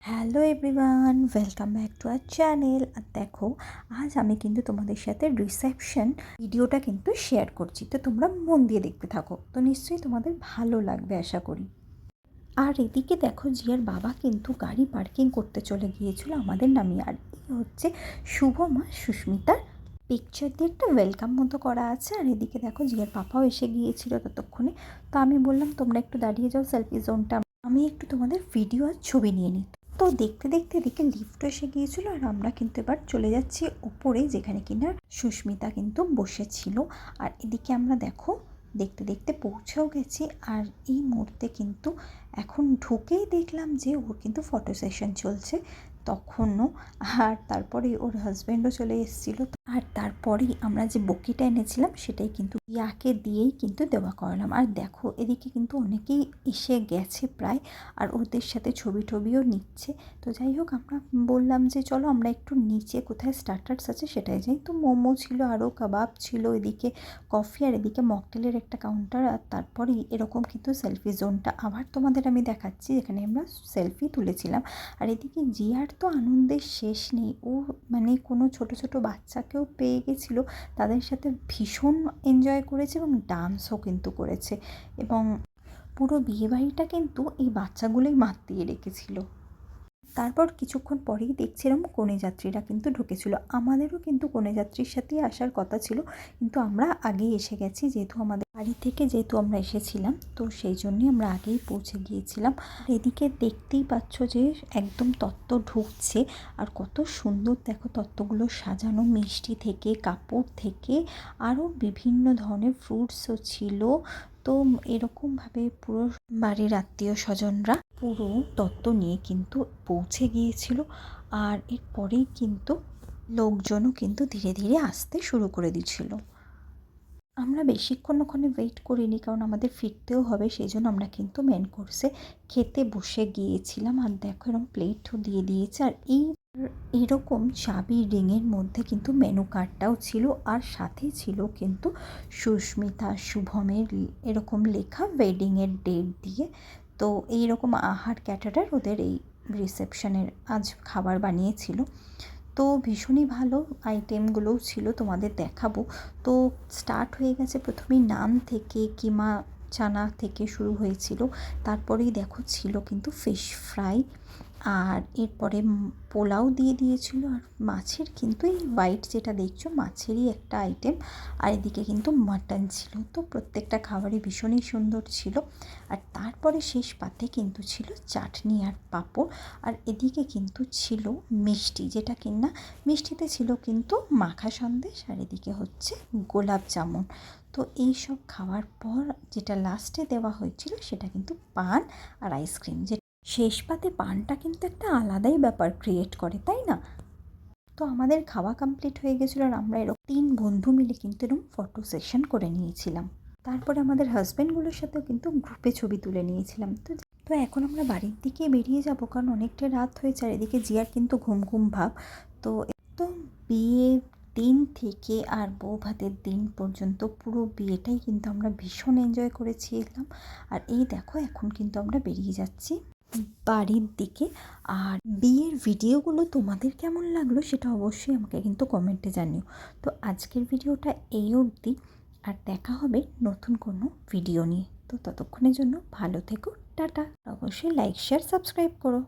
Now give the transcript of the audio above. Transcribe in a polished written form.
Hello everyone, welcome back to our channel. আর দেখো, আজ আমি কিন্তু তোমাদের সাথে রিসেপশন ভিডিওটা কিন্তু শেয়ার করছি, তো তোমরা মন দিয়ে দেখতে থাকো, তো নিশ্চয়ই তোমাদের ভালো লাগবে আশা করি। আর এদিকে দেখো, জিয়ার বাবা কিন্তু গাড়ি পার্কিং করতে চলে গিয়েছিল আমাদের নামিয়ে। আর এই হচ্ছে শুভমা সুস্মিতার পিকচার দিয়ে একটা ওয়েলকাম মতো করা আছে। আর এদিকে দেখো, জিয়ার পাপাও এসে গিয়েছিল ততক্ষণে। তো আমি বললাম তোমরা একটু দাঁড়িয়ে যাও সেলফি জোনটা, আমি একটু তোমাদের ভিডিও আর ছবি নিয়ে নিই। তো দেখতে দেখতে এদিকে লিফটও এসে গিয়েছিল, আর আমরা কিন্তু এবার চলে যাচ্ছি ওপরে, যেখানে কিনা সুস্মিতা কিন্তু বসেছিল। আর এদিকে আমরা দেখো দেখতে দেখতে পৌঁছেও গেছি। আর এই মুহূর্তে কিন্তু এখন ঢুকেই দেখলাম যে ওর কিন্তু ফটো সেশন চলছে তখনও। আর তারপরে ওর হাজব্যান্ডও চলে এসেছিলো। আর তারপরেই আমরা যে বকিটা এনেছিলাম সেটাই কিন্তু ইয়াকে দিয়েই কিন্তু দেওয়া করালাম। আর দেখো, এদিকে কিন্তু অনেকেই এসে গেছে প্রায়, আর ওদের সাথে ছবি টবিও নিচ্ছে। তো যাই হোক, আমরা বললাম যে চলো আমরা একটু নিচে কোথায় স্টার্টার্স আছে সেটাই যাই। তো মোমো ছিল, আরও কাবাব ছিল, এদিকে কফি, আর এদিকে মকটেলের একটা কাউন্টার। আর তারপরেই এরকম কিন্তু সেলফি জোনটা আবার তোমাদের আমি দেখাচ্ছি, যেখানে আমরা সেলফি তুলেছিলাম। আর এদিকে জিয়ার তো আনন্দের শেষ নেই, ও মানে কোনো ছোট ছোট বাচ্চাকেও পেয়ে গেছিলো, তাদের সাথে ভীষণ এনজয় করেছে এবং ডান্সও কিন্তু করেছে। এবং পুরো বিয়েবাড়িটা কিন্তু এই বাচ্চাগুলোই মাতিয়ে রেখেছিল। তারপর কিছুক্ষণ পরেই দেখছিলাম কনে যাত্রীরা কিন্তু ঢুকেছিল। আমাদেরও কিন্তু কনে যাত্রীর সাথেই আসার কথা ছিল, কিন্তু আমরা আগেই এসে গেছি, যেহেতু আমাদের বাড়ি থেকে যেহেতু আমরা এসেছিলাম, তো সেই জন্যই আমরা আগেই পৌঁছে গিয়েছিলাম। এদিকে দেখতেই পাচ্ছ যে একদম তত্ত্ব ঢুকছে, আর কত সুন্দর দেখো তত্ত্বগুলো সাজানো, মিষ্টি থেকে কাপড় থেকে আরও বিভিন্ন ধরনের ফ্রুটসও ছিল। তো এরকমভাবে পুরো বাড়ির আত্মীয় স্বজনরা পুরো তত্ত্ব নিয়ে কিন্তু পৌঁছে গিয়েছিল। আর এরপরেই কিন্তু লোকজনও কিন্তু ধীরে ধীরে আসতে শুরু করে দিচ্ছিল। আমরা বেশিক্ষণ ওখানে ওয়েট করিনি, কারণ আমাদের ফিরতেও হবে, সেই জন্য আমরা কিন্তু মেন কোর্সে খেতে বসে গিয়েছিলাম। আর দেখো, এরকম প্লেটও দিয়ে দিয়েছে। আর এরকম চাবি রিংয়ের মধ্যে কিন্তু মেনু কার্ডটাও ছিল, আর সাথে ছিল কিন্তু সুস্মিতা শুভমের এরকম লেখা ওয়েডিংয়ের ডেট দিয়ে। তো এইরকম আহার ক্যাটারার ওদের এই রিসেপশনের আজ খাবার বানিয়েছিল। তো ভীষণই ভালো আইটেমগুলোও ছিল, তোমাদের দেখাবো। তো স্টার্ট হয়ে গেছে প্রথমেই নান থেকে, কিমা চানা থেকে শুরু হয়েছিল। তারপরেই দেখো ছিল কিন্তু ফিশ ফ্রাই, আর এরপরে পোলাও দিয়ে দিয়েছিল। আর মাছের কিন্তু এই হোয়াইট যেটা দেখছো মাছেরই একটা আইটেম, আর এদিকে কিন্তু মাটন ছিল। তো প্রত্যেকটা খাবারই ভীষণই সুন্দর ছিল। আর তারপরে শেষ পাতে কিন্তু ছিল চাটনি আর পাঁপড়। আর এদিকে কিন্তু ছিল মিষ্টি, যেটা কিনা মিষ্টিতে ছিল কিন্তু মাখা সন্দেশ, আর এদিকে হচ্ছে গোলাপ জামুন। তো এই সব খাওয়ার পর যেটা লাস্টে দেওয়া হয়েছিল সেটা কিন্তু পান আর আইসক্রিম। যে শেষ পাতে পানটা কিন্তু একটা আলাদাই ব্যাপার ক্রিয়েট করে, তাই না? তো আমাদের খাওয়া কমপ্লিট হয়ে গেছিলো, আর আমরা এরকম 3 বন্ধু মিলে কিন্তু এরকম ফটো সেশন করে নিয়েছিলাম। তারপরে আমাদের হাজব্যান্ডগুলোর সাথেও কিন্তু গ্রুপে ছবি তুলে নিয়েছিলাম। তো এখন আমরা বাড়ির দিকে বেরিয়ে যাব, কারণ অনেকটা রাত হয়েছে। আর এদিকে জিয়ার কিন্তু ঘুম ঘুম ভাব। তো তো বিয়ের দিন থেকে আর বউ ভাতের দিন পর্যন্ত পুরো বিয়েটাই কিন্তু আমরা ভীষণ এনজয় করেছিলাম। আর এই দেখো, এখন কিন্তু আমরা বেরিয়ে যাচ্ছি বাড়ির দিকে। আর বিয়ের ভিডিওগুলো তোমাদের কেমন লাগলো সেটা অবশ্যই আমাকে কিন্তু কমেন্টে জানিও। তো আজকের ভিডিওটা এই অবধি, আর দেখা হবে নতুন কোনো ভিডিও নিয়ে। তো ততক্ষণের জন্য ভালো থেকো, টাটা। অবশ্যই লাইক শেয়ার সাবস্ক্রাইব করো।